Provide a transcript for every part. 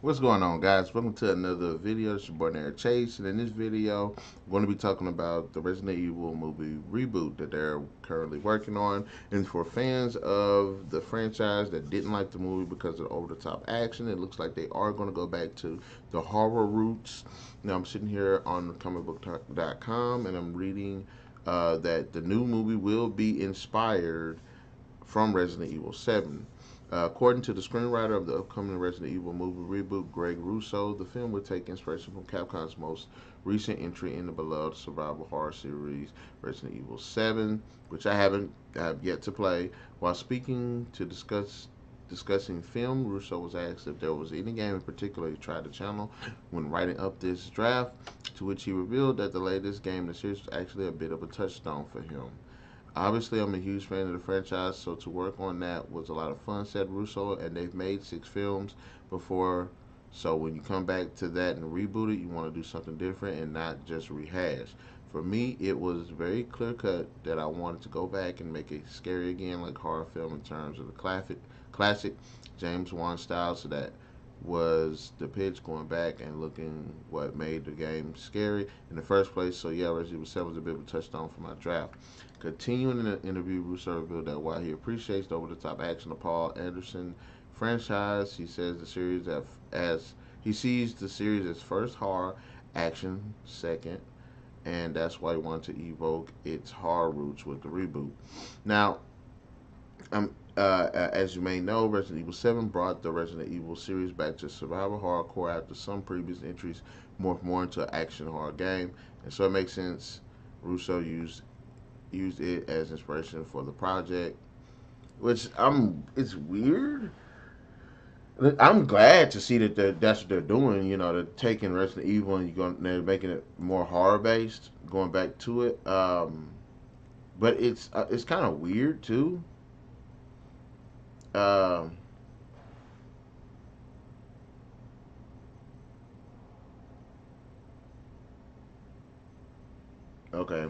What's going on, guys? Welcome to another video. It's your boy NarikChase, and in this video, I'm going to be talking about the Resident Evil movie reboot that they're currently working on. And for fans of the franchise that didn't like the movie because of the over-the-top action, it looks like they are going to go back to the horror roots. Now, I'm sitting here on comicbook.com, and I'm reading that the new movie will be inspired from Resident Evil 7. According to the screenwriter of the upcoming Resident Evil movie reboot, Greg Russo, the film will take inspiration from Capcom's most recent entry in the beloved survival horror series, Resident Evil 7, which I have yet to play. While speaking to discussing film, Russo was asked if there was any game in particular he tried to channel when writing up this draft, to which he revealed that the latest game in the series was actually a bit of a touchstone for him. Obviously, I'm a huge fan of the franchise, so to work on that was a lot of fun, said Russo, and they've made 6 films before. So when you come back to that and reboot it, you want to do something different and not just rehash. For me, it was very clear cut that I wanted to go back and make it scary again, like horror film in terms of the classic James Wan style. So that was the pitch, going back and looking what made the game scary in the first place. So yeah, Resident Evil 7 was a bit of a touchstone for my draft. Continuing in the interview, Russo revealed that while he appreciates the over-the-top action of Paul Anderson franchise, he says the series as he sees the series as first horror, action second, and that's why he wanted to evoke its horror roots with the reboot. Now, as you may know, Resident Evil 7 brought the Resident Evil series back to survival horror after some previous entries morphed more into an action horror game, and so it makes sense Russo used it as inspiration for the project, which it's weird. I'm glad to see that that's what they're doing. You know, they're taking Resident Evil and they're making it more horror based, going back to it. But it's kind of weird too. Um, okay,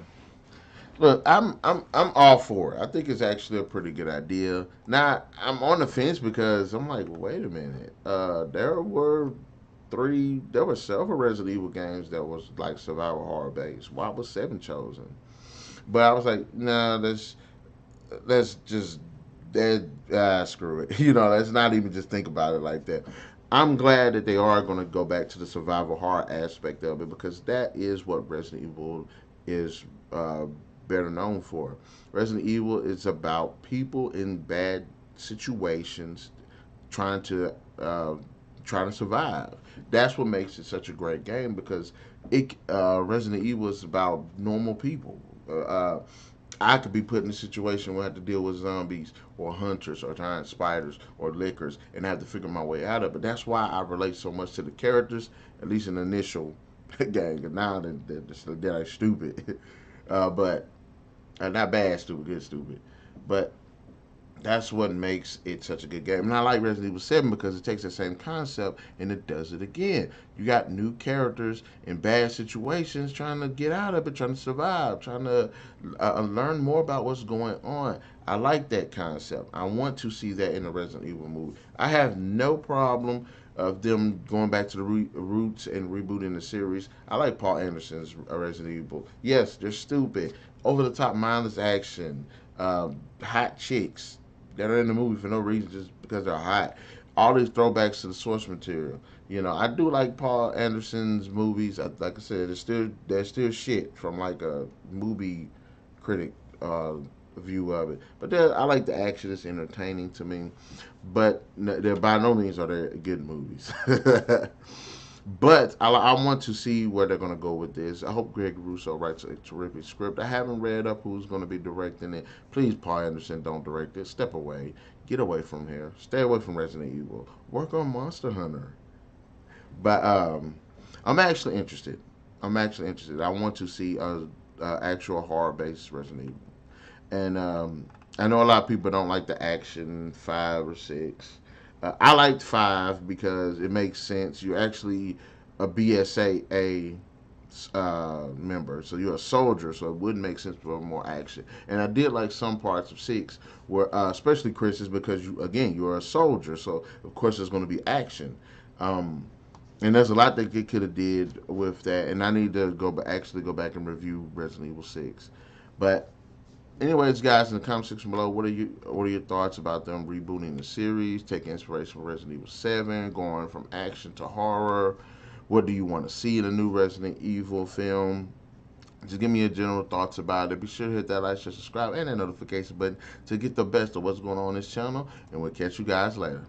look, I'm all for it. I think it's actually a pretty good idea. Now I'm on the fence because I'm like, wait a minute. There were several Resident Evil games that was like survival horror based. Why was 7 chosen? But I was like, nah, let's just screw it. You know, let's not even just think about it like that. I'm glad that they are going to go back to the survival horror aspect of it because that is what Resident Evil is better known for. Resident Evil is about people in bad situations trying to uh, trying to survive. That's what makes it such a great game because it Resident Evil is about normal people. I could be put in a situation where I have to deal with zombies or hunters or giant spiders or lickers and I have to figure my way out of it. That's why I relate so much to the characters, at least in the initial game. And now they're stupid, but not bad stupid, good stupid. But that's what makes it such a good game. And I like Resident Evil 7 because it takes the same concept and it does it again. You got new characters in bad situations trying to get out of it, trying to survive, trying to learn more about what's going on. I like that concept. I want to see that in a Resident Evil movie. I have no problem of them going back to the roots and rebooting the series. I like Paul Anderson's Resident Evil. Yes, they're stupid, over the top, mindless action, hot chicks that are in the movie for no reason, just because they're hot. All these throwbacks to the source material. You know, I do like Paul Anderson's movies. Like I said, there's still shit from like a movie critic view of it. But I like the action; it's entertaining to me. But they're by no means are they good movies. But I want to see where they're going to go with this. I hope Greg Russo writes a terrific script. I haven't read up who's going to be directing it. Please, Paul Anderson, don't direct it. Step away. Get away from here. Stay away from Resident Evil. Work on Monster Hunter. But I'm actually interested. I'm actually interested. I want to see a actual horror-based Resident Evil. And I know a lot of people don't like the action 5 or 6. I liked 5 because it makes sense. You actually a BSAA member. So you're a soldier, so it wouldn't make sense for more action. And I did like some parts of six, where especially Chris, is because you're a soldier, so of course there's going to be action. Um, and there's a lot that they could have did with that. And I need to actually go back and review Resident Evil Six. But anyways, guys, in the comment section below, what are your thoughts about them rebooting the series, taking inspiration from Resident Evil 7, going from action to horror? What do you want to see in a new Resident Evil film? Just give me your general thoughts about it. Be sure to hit that like, share, subscribe, and that notification button to get the best of what's going on this channel. And we'll catch you guys later.